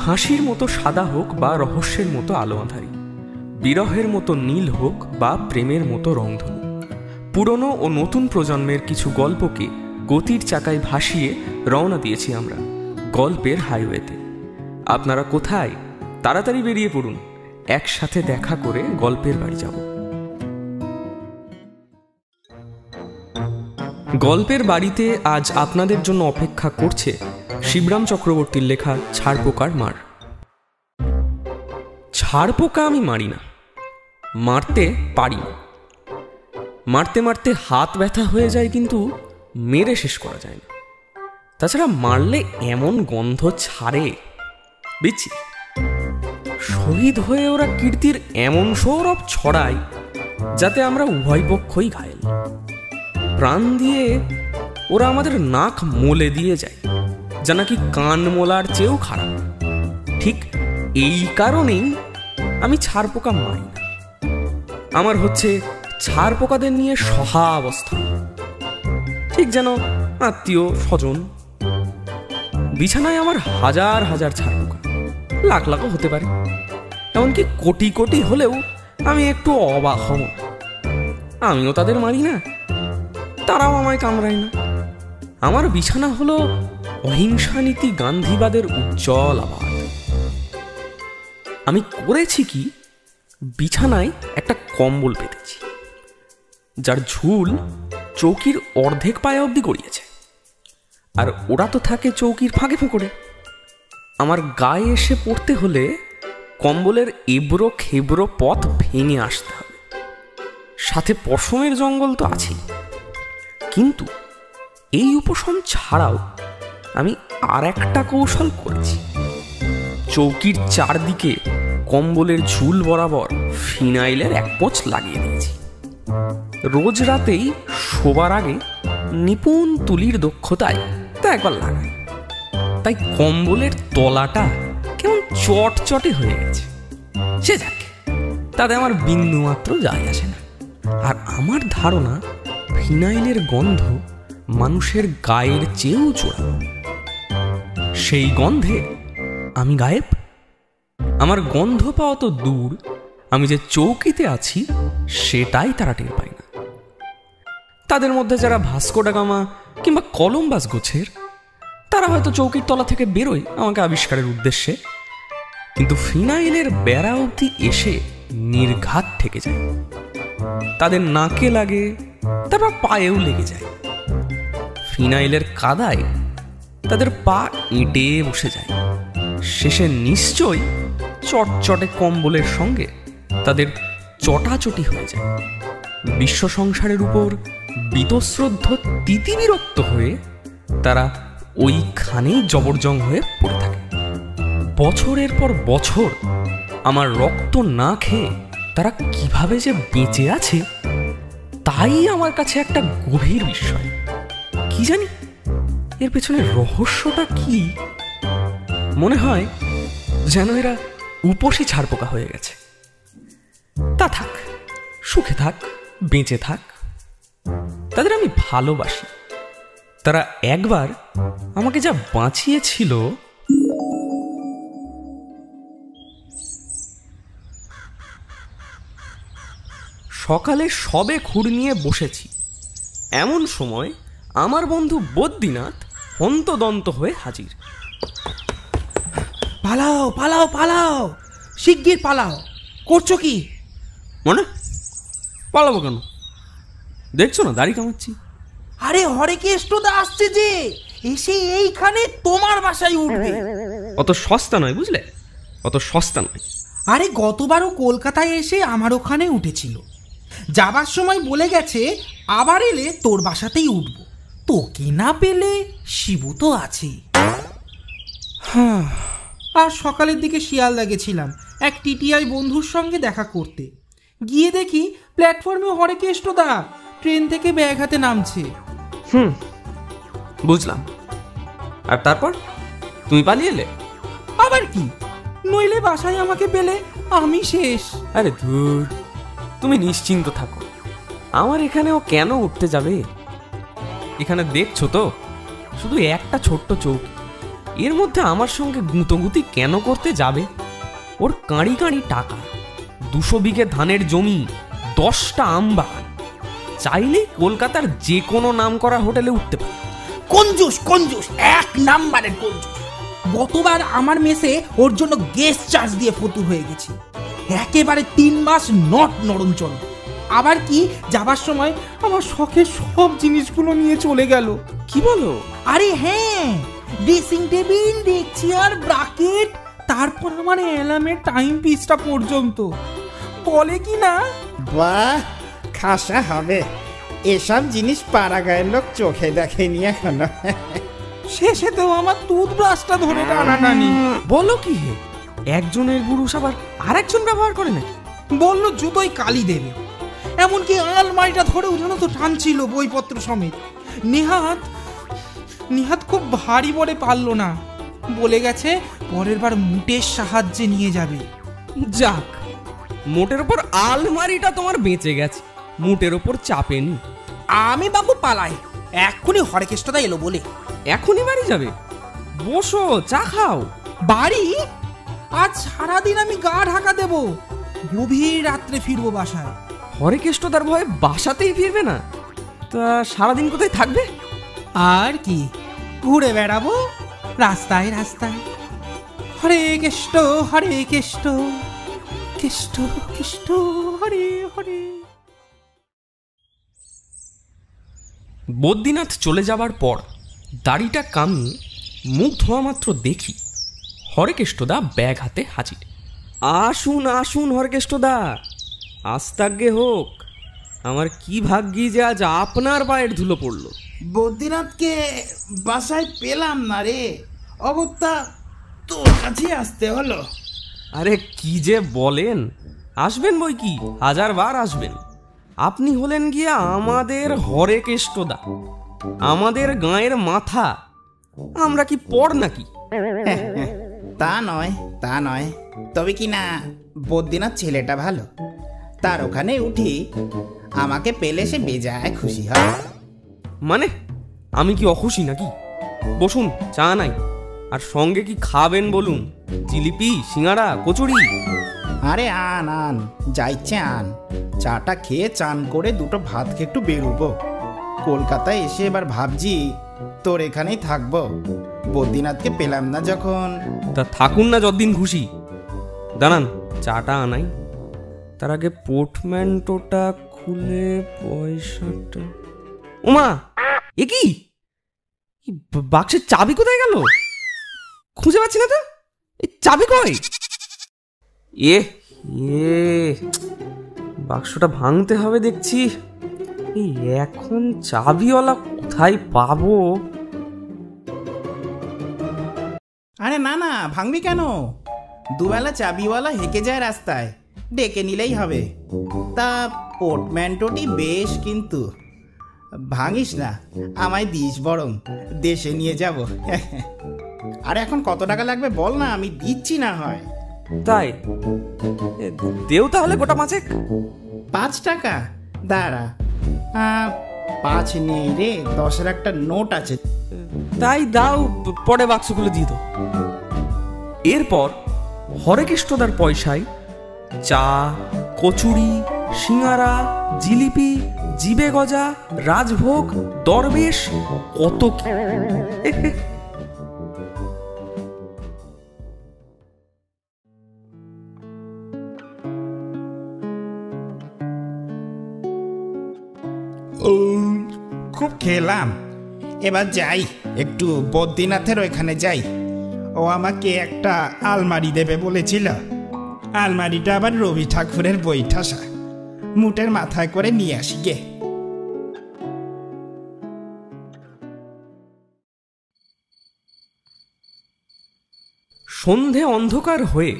হাসির মতো সাদা হোক বা রহস্যের মতো আলো আঁধারি, বিরহের মতো নীল হোক বা প্রেমের মতো রংধনু, পুরনো ও নতুন প্রজন্মের কিছু গল্পকে গতির চাকায় ভাসিয়ে রওনা দিয়েছি আমরা গল্পের হাইওয়েতে। আপনারা কোথায়? তাড়াতাড়ি বেরিয়ে পড়ুন, একসাথে দেখা করে গল্পের বাড়ি যাব। গল্পের বাড়িতে আজ আপনাদের জন্য অপেক্ষা করছে শিবরাম চক্রবর্তীর লেখা ছাড়পোকার মার। ছাড়পোকা আমি মারি না, মারতে পারি না। মারতে মারতে হাত ব্যথা হয়ে যায়, কিন্তু মেরে শেষ করা যায় না। তাছাড়া মারলে এমন গন্ধ ছাড়ে, বিচ্ছি। শহীদ হয়ে ওরা কীর্তির এমন সৌরভ ছড়ায় যাতে আমরা উভয় পক্ষই ঘায়েল। প্রাণ দিয়ে ওরা আমাদের নাক মোলে দিয়ে যায়, যা নাকি কান মোলার চেয়েও খারাপ। ঠিক এই কারণেই আমি ছাড়পোকা মারি না। আমার হচ্ছে ছাড়পোকাদের নিয়ে সহাবস্থান, ঠিক যেন আত্মীয় স্বজন। বিছানায় আমার হাজার হাজার ছাড়পোকা, লাখ লাখও হতে পারে, এমনকি কোটি কোটি হলেও আমি একটু অবাক হব না। আমিও তাদের মারি না, তারাও আমায় কামড়ায় না। আমার বিছানা হলো অহিংসা নীতি গান্ধীবাদের উজ্জ্বল আবাদ। আমি করেছি কি, বিছানায় একটা কম্বল পেতেছি, যার ঝুল চৌকির অর্ধেক পায়ে অবধি গড়িয়েছে। আর ওরা তো থাকে চৌকির ফাঁকে ফোঁকড়ে। আমার গায়ে এসে পড়তে হলে কম্বলের এবড়ো খেবড়ো পথ ভেঙে আসতে হবে। সাথে পশমের জঙ্গল তো আছেই। কিন্তু এই উপশম ছাড়াও আমি আর একটা কৌশল করেছি। চৌকির চারদিকে কম্বলের ঝুল বরাবর ফিনাইলের এক পোঁচ লাগিয়ে দিয়েছি। রোজ রাতেই শোবার আগে নিপুণ তুলির দক্ষতায় তা একবার লাগাই। তাই কম্বলের তলাটা কেমন চটচটে হয়ে গেছে। সে যাক, তাতে আমার বিন্দু মাত্র যায় আসে না। আর আমার ধারণা, ফিনাইলের গন্ধ মানুষের গায়ের চেয়েও চোরানো। সেই গন্ধে আমি গায়েব। আমার গন্ধ পাওয়া তো দূর, আমি যে চৌকিতে আছি সেটাই তারা টের পায় না। তাদের মধ্যে যারা ভাস্কো ডা গামা কিংবা কলম্বাস গোছের, তারা হয়তো চৌকির তলা থেকে বেরোয় আমাকে আবিষ্কারের উদ্দেশ্যে, কিন্তু ফিনাইলের বেড়া অবধি এসে নির্ঘাত থেকে যায়। তাদের নাকে লাগে, তারপর পায়েও লেগে যায়। ফিনাইলের কাদায় তাদের পা এঁটে বসে যায়। শেষে নিশ্চয়ই চটচটে কম্বলের সঙ্গে তাদের চটাচটি হয়ে যায়। বিশ্ব সংসারের উপর বীতশ্রদ্ধ তিতিবিরক্ত হয়ে তারা ওইখানেই জবরজং হয়ে পড়ে থাকে। বছরের পর বছর আমার রক্ত না খেয়ে তারা কিভাবে যে বেঁচে আছে, তাই আমার কাছে একটা গভীর বিস্ময়। কি জানি এর পেছনে রহস্যটা কি? মনে হয় যেন এরা উপসী ছাড়পোকা হয়ে গেছে। তা থাক, সুখে থাক, বেঁচে থাক। তাদের আমি ভালোবাসি। তারা একবার আমাকে যা বাঁচিয়েছিল। সকালে সবে খুঁড় নিয়ে বসেছি, এমন সময় আমার বন্ধু বদ্রীনাথ হন্তদন্ত হয়ে হাজির। পালাও পালাও পালাও, শিগগির পালাও। করছো কি? মানে পালাবো কেন? দেখছো না দাড়ি কামাচ্ছি। আরে হরেকেষ্টদা আসছে যে, এসে এইখানে তোমার বাসায় উঠবে। অত সস্তা নয়, বুঝলে, অত সস্তা নয়। আরে গতবারও কলকাতায় এসে আমার ওখানে উঠেছিল। যাবার সময় বলে গেছে আবার এলে তোর বাসাতেই উঠবো। তোকে না পেলে শিবু তো আছে। হ্যাঁ, আর সকালের দিকে শিয়ালদা গেছিলাম এক টিটিআই বন্ধুর সঙ্গে দেখা করতে। গিয়ে দেখি প্ল্যাটফর্মে হরেকেষ্টদা ট্রেন থেকে ব্যাগ হাতে নামছে। বুঝলাম। আর তারপর তুমি পালিয়ে এলে? আবার কি, নইলে বাসায় আমাকে পেলে আমি শেষ। আরে ধুর, তুমি নিশ্চিন্ত থাকো, আমার এখানেও কেন উঠতে যাবে? এখানে দেখছো তো শুধু একটা ছোট্ট চৌকি, এর মধ্যে আমার সঙ্গে গুঁতোগুঁতি কেন করতে যাবে? ওর কাঁড়ি কাঁড়ি টাকা, 200 বিঘে ধানের জমি, 10টা আম বাগান, চাইলেই কলকাতার যে কোনো নাম করা হোটেলে উঠতে পারে। কঞ্জুস কঞ্জুস, 1 নাম্বারের কঞ্জুস। গতবার আমার মেসে ওর জন্য গেস্ট চার্জ দিয়ে ফতুর হয়ে গেছি। একেবারে 3 মাস নট নরঞ্চল। আবার কি যাবার সময় আমার শখের সব জিনিসগুলো নিয়ে চলে গেল। কি বলো? আরে হ্যাঁ, dressing table, deck chair, bracket, তারপর আমার অ্যালার্মের টাইম পিসটা পর্যন্ত। বলে কি না, বাহ, খাসা হবে। এসব জিনিস পাড়া গায়ের লোক চোখে দেখেনি এখনো। শেষে তো আমার টুথব্রাশটা ধরে টানাটানি। বলো কি হে, একজনের পুরুষ আবার আরেকজন ব্যবহার করে নাকি? বললো জুতোই কালি দেবে। এমনকি আলমারিটা ধরে উঠানো তো টানছিল বইপত্র সমেত। নিহাত খুব ভারী বলে পারলো না, বলে গেছে পরের বার মুটের সাহায্যে নিয়ে যাবে। যাক, মোটের ওপর আলমারিটা তোমার বেঁচে গেছে, মুটের ওপর চাপেনি। আমি বাবু পালাই, এক্ষুনি হরেকেষ্টদা এলো বলে। এখনই বাড়ি যাবে? বসো, চা খাও। বাড়ি? আজ সারাদিন আমি গা ঢাকা দেব, গভীর রাত্রে ফিরবো বাসায়। হরেকেষ্টদার ভয়ে বাসাতেই ফিরবে না? তা সারাদিন কোথায় থাকবে? আর কি, ঘুরে বেড়াবো রাস্তায় রাস্তায়। হরে কেষ্ট, হরে কেষ্ট, কেষ্ট কেষ্ট, হরে হরে। বদ্রীনাথ চলে যাবার পর দাড়িটা কামিয়ে মুখ ধোয়া মাত্র দেখি হরেকেষ্টদা ব্যাগ হাতে হাজির। আসুন আসুন হরেকেষ্টদা, আস্তাজ্ঞে হোক। আমার কি ভাগ্যি যে আজ আপনার পায়ের ধুলো পড়লো। বদ্রীনাথকে বাসায় পেলাম না রে, অগত্যা তোর কাছে আসতে হলো। আরে কি যে বলেন, আসবেন বই কি, 1000 বার আসবেন। আপনি হলেন গিয়া আমাদের হরেকেষ্টদা, আমাদের গাঁয়ের মাথা। আমরা কি পর নাকি? তা নয়, তা নয়, তবে কি না বদ্রীনাথ ছেলেটা ভালো, তার ওখানে উঠি আমাকে পেলে সে বেজায় খুশি হয়। মানে আমি কি অখুশি নাকি? বসুন, চা নাই? আর সঙ্গে কি খাবেন বলুন? জিলিপি, সিঙ্গাড়া, কচুরি? আরে আন আন, যা ইচ্ছে আন। চাটা খেয়ে চান করে 2টো ভাত খেয়ে একটু বেরোবো। কলকাতায় এসে এবার ভাবছি তোর এখানেই থাকবো। বদ্রীনাথকে পেলাম না যখন। তা থাকুন না যতদিন খুশি। দাঁড়ান, চাটা আনাই। তার আগে পোর্টম্যান্টোটা খুলে পয়সাটা। ওমা, এ কি বাক্সের চাবি কোথায় গেল? খুঁজে পাচ্ছি না তো। এই চাবি কই? এ বাক্সটা ভাঙতে হবে দেখছি। এই এখন চাবিওয়ালা কোথায় পাবো? আরে না না, ভাঙবি কেন? দুবেলা চাবিওয়ালা হেঁকে যায় রাস্তায়, ডেকে নিলেই হবে। তা পোর্টম্যান্টোটি বেশ, কিন্তু ভাঙিস না, আমায় দিস বরং, দেশে নিয়ে যাব। আরে এখন কত টাকা লাগবে বল না, আমি দিচ্ছি না হয়। তাই দেও তাহলে গোটা 5 5 টাকা? দাঁড়া, 5 নেই রে, 10-এর একটা নোট আছে। তাই দাও, পরে বাক্সগুলো দিয়ে দাও। এরপর হরেকেষ্টদার পয়সায় চা, কচুরি, সিঙ্গারা, জিলিপি, জিবে গজা, রাজভোগ, দরবেশ, কত কি। খুব খেলাম, এবার যাই একটু বদ্রীনাথের ওইখানে যাই। ও আমাকে একটা আলমারি দেবে বলেছিল। আলমারিটা আবার রবি ঠাকুরের বই ঠাসা, মুটের মাথায় করে নিয়ে আসি গে। সন্ধে অন্ধকার হয়ে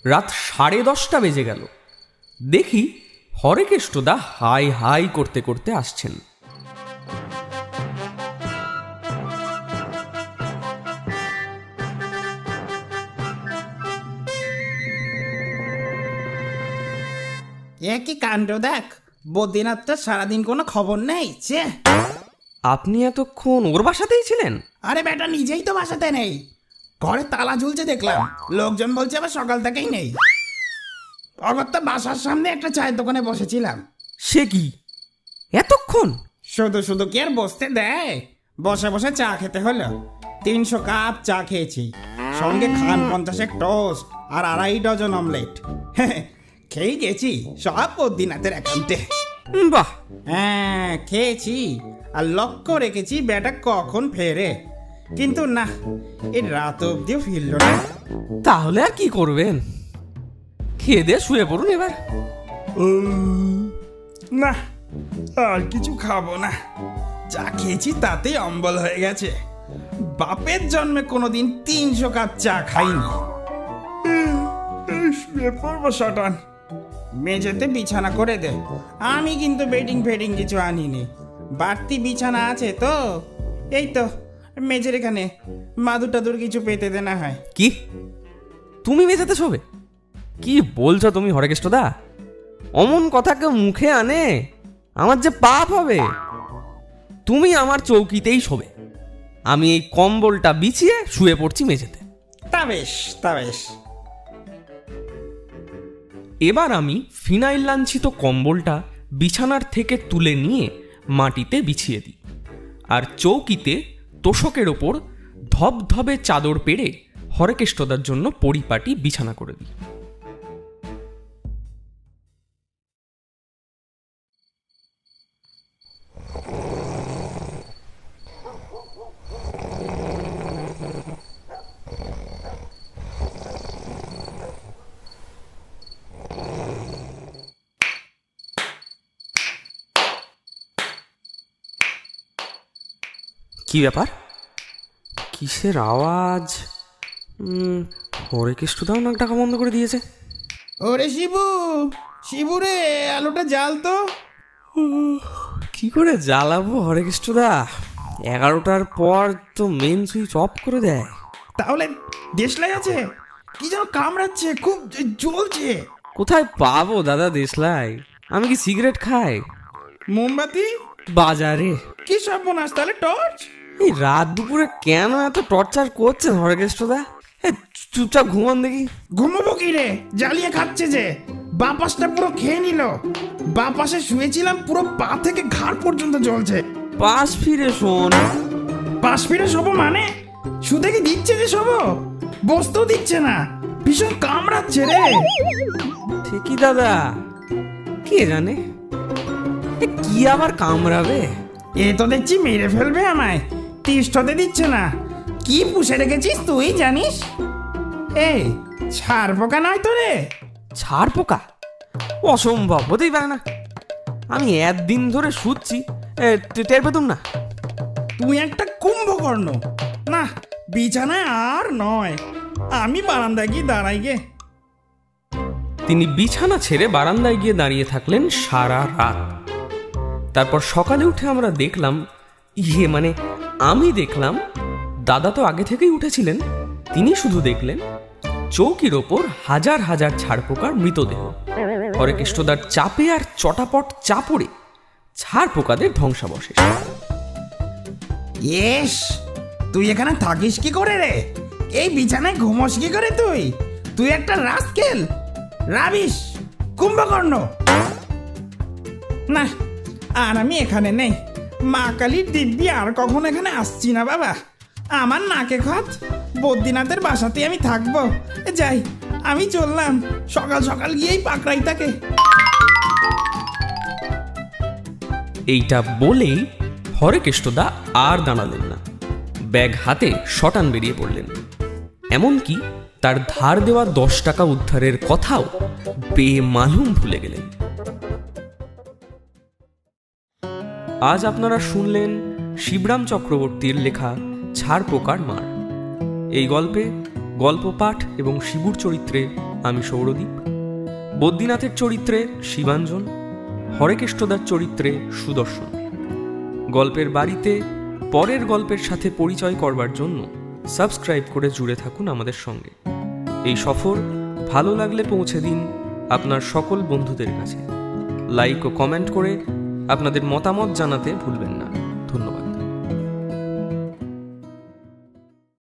রাত 10:30 বেজে গেল। দেখি হরেকেষ্টদা হাই হাই করতে করতে আসছেন। কি কাণ্ড দেখ, বদ্রীনাথটা সারাদিন কোনো খবর নেই। আপনি এতক্ষণ ওর বাসাতেই ছিলেন? আরে বেটা, নিজেই তো বাসাতে নেই, ঘরে তালা ঝুলছে দেখলাম, লোকজন বলছে আবার সকাল থেকেই নেই। অগত্যা বাসার সামনে একটা চায়ের দোকানে বসেছিলাম। সে কি এতক্ষণ? শুধু শুধু কি আর বসতে দেয়? বসে বসে চা খেতে হলো। 300 কাপ চা খেয়েছি, সঙ্গে খান 50 টোস্ট আর 2.5 ডজন অমলেট। খেয়ে গেছি সব বদ্রীনাথের অ্যাকাউন্টে। বাহ! হ্যাঁ খেয়েছি, আর লক্ষ্য রেখেছি বেটা কখন ফেরে, কিন্তু না, এই রাত অব্দিও ফিরল না। তাহলে আর কি করবেন? খেয়ে দিয়ে শুয়ে পড়ুন এবার। না, আর কিছু খাবো না। চা খেয়েছি তাতেই অম্বল হয়ে গেছে। বাপের জন্মে কোনোদিন 300 কাপ চা খাইনি। শুয়ে পড়বো শটান। মেঝেতে বিছানা করে দে। আমি কিন্তু বেডিং ফেডিং কিছু আনিনি। বাড়তি বিছানা আছে তো, এই তো মেঝের এখানে মাদুর টাদুর কিছু পেতে দে না হয়। কি তুমি মেঝেতে শোবে? কি বলছো তুমি হরেকৃষ্ণদা? অমন কথা কেউ মুখে আনে? আমার যে পাপ হবে। তুমি আমার চৌকিতেই শোবে, আমি এই কম্বলটা বিছিয়ে শুয়ে পড়ছি মেঝেতে। তা বেশ, তা বেশ। এবার আমি ফিনাইল লাঞ্ছিত কম্বলটা বিছানার থেকে তুলে নিয়ে মাটিতে বিছিয়ে দিই, আর চৌকিতে তোষকের ওপর ধবধবে চাদর পেড়ে হরেকৃষ্ণদার জন্য পরিপাটি বিছানা করে দিই। কি ব্যাপার? কিসের আওয়াজ? হরেকৃষ্ণদাও নাক ডাকা বন্ধ করে দিয়েছে। ওরে শিবু, শিবু রে, আলোটা জ্বাল তো। কি করে জ্বালাবো হরেকৃষ্ণদা? 11টার পর তো মেন সুইচ অফ করে দেয়। তাহলে দেশলাই আছে? কি যেন কামড়াচ্ছে, খুব জ্বলছে। কোথায় পাবো দাদা দেশলাই? আমি কি সিগারেট খাই? মোমবাতি বাজারে। কি সর্বনাশ, তাহলে টর্চ? এই রাত দুপুরে কেন এত টর্চার করছেন হরেকৃষ্ণদা? চুপচাপ ঘুমান দেখি। ঘুমাবো কি রে, জ্বালিয়ে খাচ্ছে যে। বাপাসটা পুরো খেয়ে নিল। বাপাসে শুয়েছিলাম, পুরো পা থেকে ঘাড় পর্যন্ত জ্বলছে। পাশ ফিরে শোন। পাশ ফিরে শোবো মানে? শুতে কি দিচ্ছে যে শোবো? বসতেও দিচ্ছে না, ভীষণ কামড়াচ্ছে রে। ঠিকই দাদা, কে জানে কি আবার কামড়াবে। এ তো দেখছি মেরে ফেলবে আমায়, তিষ্ঠতে দিচ্ছে না। কি পুষে রেখেছিস তুই জানিস? এই ছাড় পোকা নয় তো রে? ছাড় পোকা? অসম্ভব, হতেই পারে না। আমি একদিন ধরে শুচ্ছি, টের পেতুম না। তুই একটা কুম্ভকর্ণ। না, বিছানায় আর নয়, আমি বারান্দায় গিয়ে দাঁড়াই গে। তিনি বিছানা ছেড়ে বারান্দায় গিয়ে দাঁড়িয়ে থাকলেন সারা রাত। তারপর সকালে উঠে আমরা দেখলাম, আমি দেখলাম, দাদা তো আগে থেকেই উঠেছিলেন, তিনি শুধু দেখলেন চৌকির ওপর হাজার হাজার ছাড়পোকার মৃতদেহ। হরেকৃষ্ণদার চাপে আর চটাপট চাপড়ে ছাড়পোকাদের ধ্বংসাবশেষ। ইয়েস, তুই এখানে থাকিস কি করে রে? এই বিছানায় ঘুমোস কি করে তুই? তুই একটা রাস্কেল, রাবিশ, কুম্ভকর্ণ। না, আর আমি এখানে নেই। মা কালীর দিব্যি আর কখনো এখানে আসছি না বাবা। আমার নাকে খত, বদ্রীনাথের বাসাতে আমি থাকবো। যাই, আমি চললাম। সকাল সকাল গিয়েই পাকড়াই তাকে। এইটা বলেই হরেকৃষ্ণদা আর দাঁড়ালেন না, ব্যাগ হাতে শটান বেরিয়ে পড়লেন। এমনকি তার ধার দেওয়া 10 টাকা উদ্ধারের কথাও বেমালুম ভুলে গেলেন। আজ আপনারা শুনলেন শিবরাম চক্রবর্তীর লেখা ছাড়পোকার মার। এই গল্পে গল্প পাঠ এবং শিবুর চরিত্রে আমি সৌরদীপ, বদ্রীনাথের চরিত্রে শিবাঞ্জন, হরেকৃষ্ণদার চরিত্রে সুদর্শন। গল্পের বাড়িতে পরের গল্পের সাথে পরিচয় করবার জন্য সাবস্ক্রাইব করে জুড়ে থাকুন আমাদের সঙ্গে। এই সফর ভালো লাগলে পৌঁছে দিন আপনার সকল বন্ধুদের কাছে। লাইক ও কমেন্ট করে আপনাদের মতামত জানাতে ভুলবেন না।